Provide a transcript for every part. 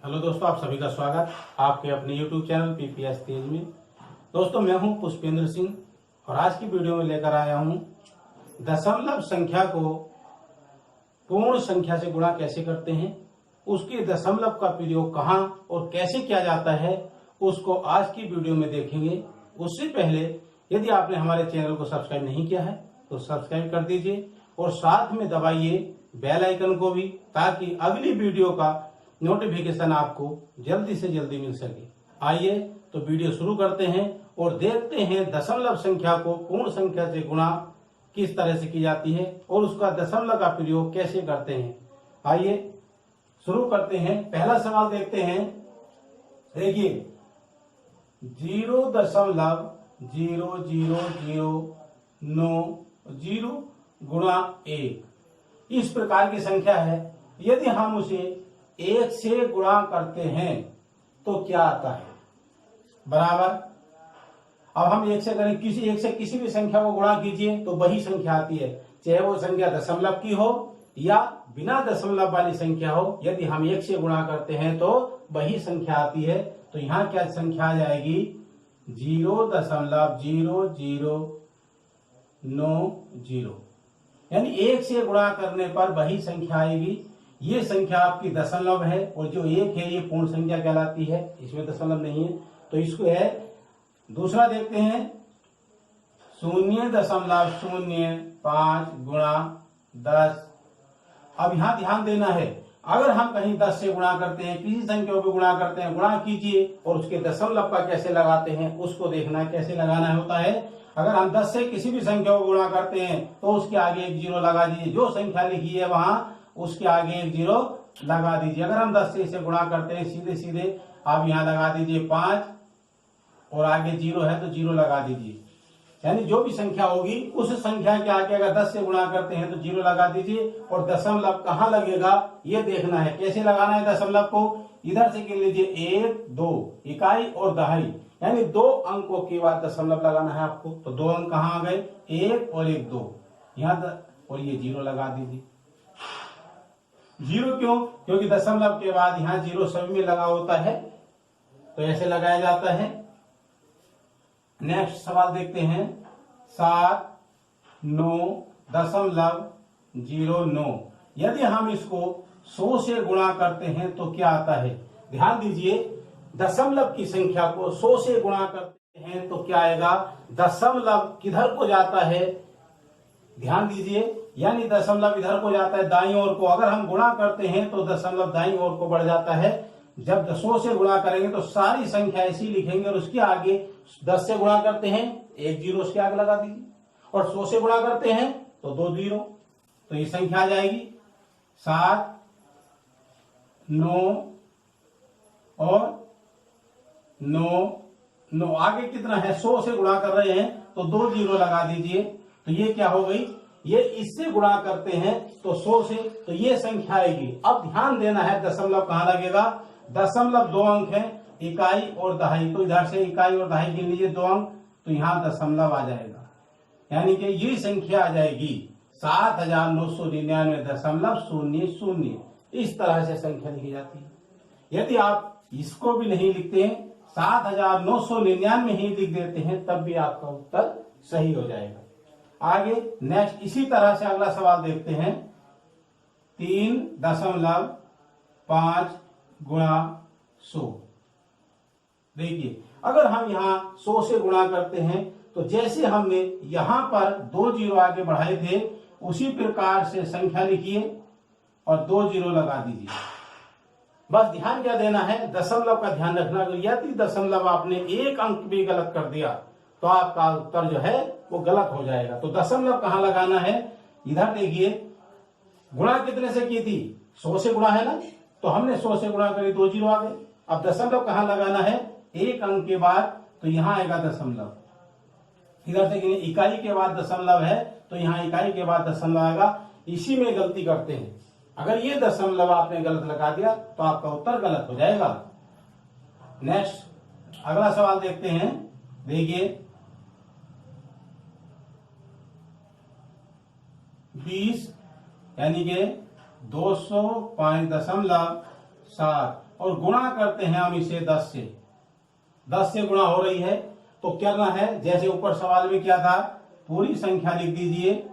Hello दोस्तों, आप सभी का स्वागत आपके अपने YouTube चैनल पीपीएस तेज में। दोस्तों, मैं हूं पुष्पेंद्र सिंह और आज की वीडियो में लेकर आया हूं दशमलव संख्या को पूर्ण संख्या से गुणा कैसे करते हैं, उसके दशमलव का प्रयोग कहां और कैसे किया जाता है, उसको आज की वीडियो में देखेंगे। उससे पहले यदि आपने हमारे चैनल को सब्सक्राइब नहीं किया है तो सब्सक्राइब कर दीजिए और साथ में दबाइए बेल आइकन को भी, ताकि अगली वीडियो का नोटिफिकेशन आपको जल्दी से जल्दी मिल सके। आइए तो वीडियो शुरू करते हैं और देखते हैं दशमलव संख्या को पूर्ण संख्या से गुणा किस तरह से की जाती है और उसका दशमलव का प्रयोग कैसे करते हैं। आइए शुरू करते हैं। पहला सवाल देखते हैं। देखिए 0.00090 गुणा 1 इस प्रकार की संख्या है। यदि हम उसे 1 से गुणा करते हैं तो क्या आता है, बराबर। अब हम 1 से करें, एक से किसी भी संख्या को गुणा कीजिए तो वही संख्या आती है, चाहे वो संख्या दशमलव की हो या बिना दशमलव वाली संख्या हो। यदि हम 1 से गुणा करते हैं तो वही संख्या आती है। तो यहाँ क्या संख्या आ जाएगी, 0.0090, यानी 1 से गुणा करने पर वही संख्या आएगी। ये संख्या आपकी दशमलव है और जो 1 है ये पूर्ण संख्या कहलाती है, इसमें दशमलव नहीं है तो इसको है। दूसरा देखते हैं 0.05 गुणा 10। अब यहां ध्यान देना है, अगर हम कहीं 10 से गुणा करते हैं, किसी संख्या को गुणा करते हैं, गुणा कीजिए और उसके दशमलव का कैसे लगाते हैं उसको देखना है, कैसे लगाना होता है। अगर हम 10 से किसी भी संख्या को गुणा करते हैं तो उसके आगे एक 0 लगा दीजिए। जो संख्या लिखी है वहां उसके आगे एक 0 लगा दीजिए। अगर हम 10 से इसे गुणा करते हैं, सीधे सीधे आप यहां लगा दीजिए 5 और आगे 0 है तो 0 लगा दीजिए। यानी जो भी संख्या होगी उस संख्या के आगे अगर 10 से गुणा करते हैं तो 0 लगा दीजिए और दशमलव कहाँ लगेगा ये देखना है। कैसे लगाना है दशमलव को, इधर से गिन लीजिए 1, 2 इकाई और दहाई, यानी 2 अंकों के बाद दशमलव लगाना है आपको। तो 2 अंक कहाँ आ गए, 1 और 1 2 यहाँ, और ये 0 लगा दीजिए। 0 क्यों, क्योंकि दशमलव के बाद यहाँ 0 सभी में लगा होता है, तो ऐसे लगाया जाता है। नेक्स्ट सवाल देखते हैं 7.9.09। यदि हम इसको 100 से गुणा करते हैं तो क्या आता है। ध्यान दीजिए, दशमलव की संख्या को 100 से गुणा करते हैं तो क्या आएगा, दशमलव किधर को जाता है, ध्यान दीजिए, यानी दशमलव इधर को जाता है दाईं ओर को। अगर हम गुणा करते हैं तो दशमलव दाईं ओर को बढ़ जाता है। जब 100 से गुणा करेंगे तो सारी संख्या ऐसी लिखेंगे और उसके आगे 10 से गुणा करते हैं 1 0 उसके आगे लगा दीजिए और 100 से गुणा करते हैं तो 2 0, तो ये संख्या आ जाएगी 7, 9 और 9। आगे कितना है, 100 से गुणा कर रहे हैं तो 2 0 लगा दीजिए। तो ये क्या हो गई, ये इससे गुणा करते हैं तो 100 से, तो ये संख्या आएगी। अब ध्यान देना है दशमलव कहां लगेगा। दशमलव 2 अंक है, इकाई और दहाई, तो इधर से इकाई और दहाई गिन लीजिए 2 अंक, तो यहां दशमलव आ जाएगा। यानी कि ये संख्या आ जाएगी 7999.00। इस तरह से संख्या लिखी जाती है। यदि आप इसको भी नहीं लिखते हैं, 7999 ही लिख देते हैं, तब भी आपका उत्तर सही हो जाएगा। आगे नेक्स्ट इसी तरह से अगला सवाल देखते हैं 3.5 गुणा 100। देखिए, अगर हम यहाँ 100 से गुणा करते हैं तो जैसे हमने यहां पर 2 0 आगे बढ़ाए थे उसी प्रकार से संख्या लिखिए और 2 0 लगा दीजिए। बस ध्यान क्या देना है, दशमलव का ध्यान रखना। यदि दशमलव आपने 1 अंक भी गलत कर दिया तो आपका उत्तर जो है वो गलत हो जाएगा। तो दशमलव कहां लगाना है, इधर देखिए, गुणा कितने से की थी, 100 से गुणा है ना, तो हमने 100 से गुणा करी 2 0 आ गए। अब दशमलव कहां लगाना है, 1 अंक के बाद, तो यहां आएगा दशमलव। इधर से इकाई के बाद दशमलव है तो यहां इकाई के बाद दशमलव आएगा। इसी में गलती करते हैं, अगर ये दशमलव आपने गलत लगा दिया तो आपका उत्तर गलत हो जाएगा। नेक्स्ट अगला सवाल देखते हैं। देखिए 20 यानी कि 205.7 और गुणा करते हैं हम इसे 10 से गुणा हो रही है, तो क्या करना है, जैसे ऊपर सवाल में क्या था, पूरी संख्या लिख दीजिए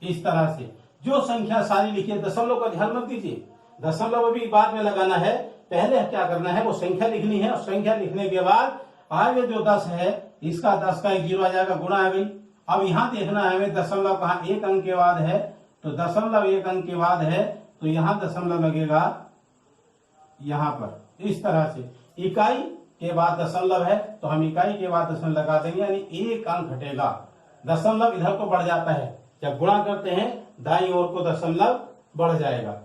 इस तरह से। जो संख्या सारी लिखिए, दशमलव का ध्यान मत दीजिए, दशमलव अभी बाद में लगाना है, पहले क्या करना है, वो संख्या लिखनी है, और संख्या लिखने के बाद आगे जो 10 है, इसका 10 का एक जीरो आ जाएगा, गुणा आ गई। अब यहां देखना है हमें दशमलव कहाँ, एक अंक के बाद है, तो दशमलव एक अंक के बाद है, तो यहां दशमलव लगेगा यहां पर, इस तरह से। इकाई के बाद दशमलव है, तो हम इकाई के बाद दशमलव लगा देंगे, यानी एक अंक घटेगा। दशमलव इधर को बढ़ जाता है, जब गुणा करते हैं दाईं ओर को दशमलव बढ़ जाएगा।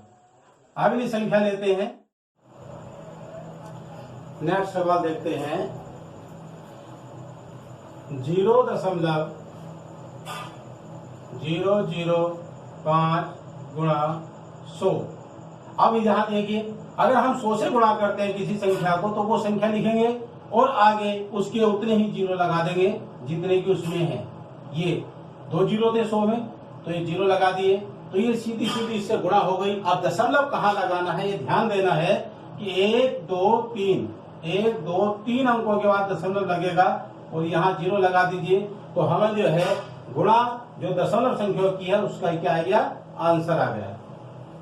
अगली संख्या लेते हैं, नेक्स्ट सवाल देखते हैं, 0.005 गुणा 100। अब यहां देखिए, अगर हम 100 से गुणा करते हैं किसी संख्या को, तो वो संख्या लिखेंगे और आगे उसके उतने ही जीरो लगा देंगे जितने की उसमें है। ये 2 जीरो थे 100 में, तो ये जीरो लगा दिए, तो ये सीधी सीधी इससे गुणा हो गई। अब दशमलव कहाँ लगाना है, ये ध्यान देना है कि 1 2 3 अंकों के बाद दशमलव लगेगा, और यहाँ जीरो लगा दीजिए, तो हमें जो है गुणा जो दशमलव संख्या की है उसका क्या आ गया, आंसर आ गया।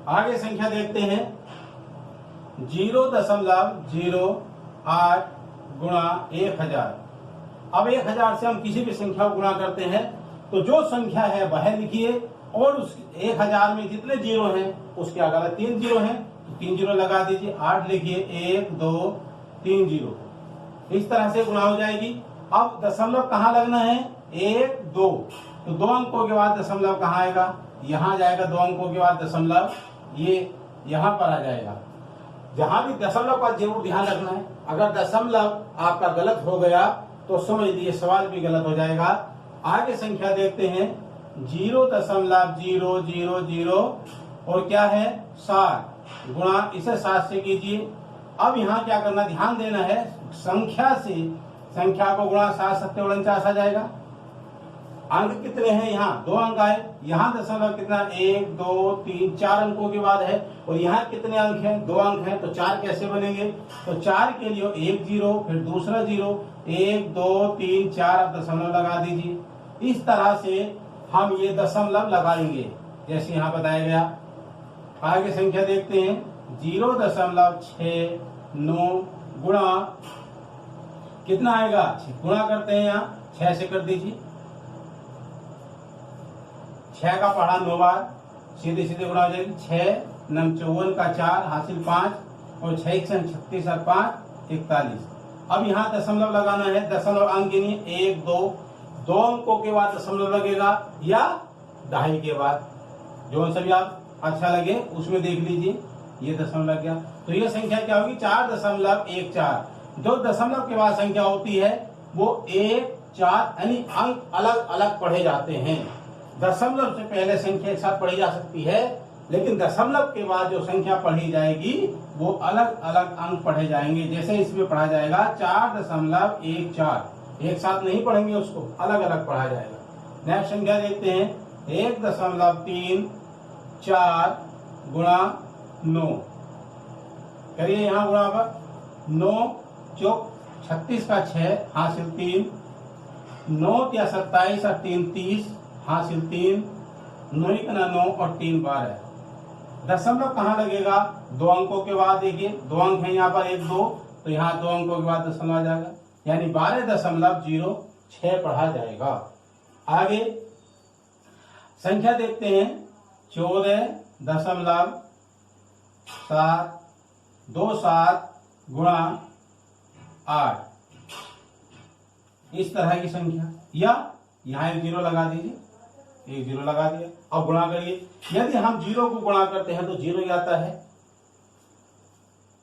आगे संख्या देखते हैं, 0.08 गुणा 1000। अब 1000 से हम किसी भी संख्या को गुणा करते हैं, तो जो संख्या है वह लिखिए, और उस 1000 में जितने जीरो हैं उसके अगर 3 जीरो हैं, तो 3 जीरो लगा दीजिए, 8 लिखिए, 1 2 3 जीरो, इस तरह से गुणा हो जाएगी। अब दशमलव कहाँ लगना है, 1 2, तो 2 अंकों के बाद दशमलव कहाँ आएगा, यहाँ जाएगा, 2 अंकों के बाद दशमलव ये यहाँ पर आ जाएगा। जहां भी दशमलव का जरूर ध्यान रखना है, अगर दशमलव आपका गलत हो गया तो समझ लीजिए सवाल भी गलत हो जाएगा। आगे संख्या देखते हैं, 0.000 और क्या है 7 गुणा, इसे 7 से कीजिए। अब यहाँ क्या करना, ध्यान देना है, संख्या से संख्या को गुणा 7 7 49 आ जाएगा। अंक कितने हैं, यहाँ 2 अंक आए, यहाँ दशमलव कितना 1 2 3 4 अंकों के बाद है, और यहाँ कितने अंक हैं, 2 अंक हैं, तो 4 कैसे बनेंगे, तो 4 के लिए 1 जीरो, फिर दूसरा जीरो, 1 2 3 4, अब दशमलव लगा दीजिए। इस तरह से हम ये दशमलव लगाएंगे जैसे यहाँ बताया गया। आगे संख्या देखते हैं, 0.69 गुणा कितना आएगा, गुणा करते हैं, यहाँ 6 से कर दीजिए, 6 का पढ़ा 9 बार, सीधे सीधे गुणा हो जाएगी, 6 9 54 का 4 हासिल 5, और 6 1 36 और 5 41। अब यहाँ दशमलव लगाना है, दशमलव अंक गिनिए, 1 2 अंकों के बाद दशमलव लगेगा, या दहाई के बाद, जो सभी आप अच्छा लगे उसमें देख लीजिए, ये दशमलव लग गया। तो ये संख्या क्या होगी, 4.14। जो दशमलव के बाद संख्या होती है वो 1 4 यानी अंक अलग अलग पढ़े जाते हैं। दशमलव से पहले संख्या एक साथ पढ़ी जा सकती है, लेकिन दशमलव के बाद जो संख्या पढ़ी जाएगी वो अलग अलग अंक पढ़े जाएंगे। जैसे इसमें पढ़ा जाएगा 4.14, एक साथ नहीं पढ़ेंगे, उसको अलग अलग पढ़ा जाएगा। नेक्स्ट संख्या देखते हैं, 1.34 गुणा 9 करिए, यहाँ गुणा पर 9 चौक 36 का 6 हासिल 3, 9 या 27 और 3 30 हासिल 3, 9 का 9 और 3 12। दशमलव कहाँ लगेगा, 2 अंकों के बाद, देखिए 2 अंक है यहाँ पर 1 2, तो यहाँ 2 अंकों के बाद दशमलव आ जाएगा, यानी 12.06 पढ़ा जाएगा। आगे संख्या देखते हैं, 14.727 गुणा 8, इस तरह की संख्या, या यहाँ 1 जीरो लगा दीजिए, 1 जीरो लगा दिया। अब गुणा करिए, यदि हम जीरो को गुणा करते हैं तो जीरो ही आता है,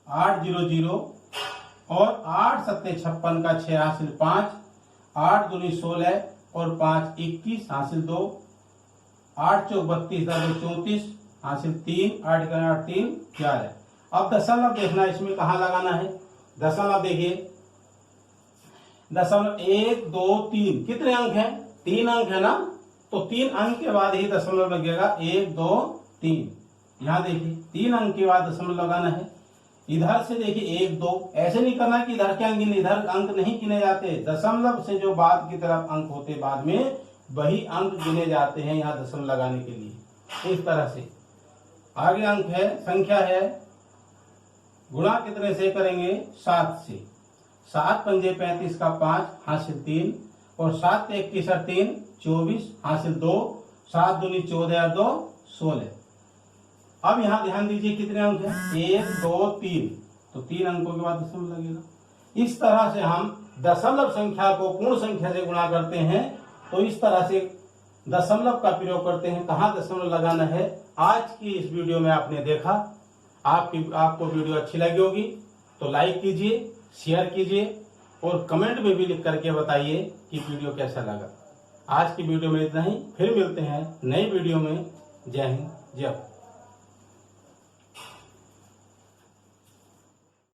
8 0 0, और 8 7 56 का 6 हासिल 5, 8 दूनी 16 और 5 21 हासिल 2, 8 चौक 32 34 हासिल 3, 8 का 8 3 11। अब दशमलव देखना, इसमें कहाँ लगाना है, दशमलव देखिए, दशमलव 1 2 3 कितने अंक हैं, 3 अंक है ना, तो 3 अंक के बाद ही दशमलव लगेगा, 1 2 3। यहाँ देखिए 3 अंक के बाद दशमलव लगाना है, इधर से देखिए 1 2, ऐसे नहीं करना कि इधर के अंक गिने, इधर अंक नहीं गिने जाते। दशमलव से जो बाद की तरफ अंक होते बाद में वही अंक गिने जाते हैं यहाँ दशमलव लगाने के लिए। इस तरह से आगे अंक है, संख्या है, गुणा कितने से करेंगे? 7 से। 7 पंजे 35 का 5 हासिल 3 और 7 21 और 3 24 हासिल 2, 7 दूनी 14 और 2 16। अब यहाँ ध्यान दीजिए कितने अंक हैं? 1 2 3, तो 3 अंकों के बाद दशमलव लगेगा। इस तरह से हम दशमलव संख्या को पूर्ण संख्या से गुणा करते हैं। तो इस तरह से दशमलव का प्रयोग करते हैं, कहाँ दशमलव लगाना है। आज की इस वीडियो में आपने देखा। आपको वीडियो अच्छी लगी होगी तो लाइक कीजिए, शेयर कीजिए और कमेंट में भी लिख करके बताइए कि वीडियो कैसा लगा। आज की वीडियो में इतना ही, फिर मिलते हैं नई वीडियो में। जय हिंद, जय भारत।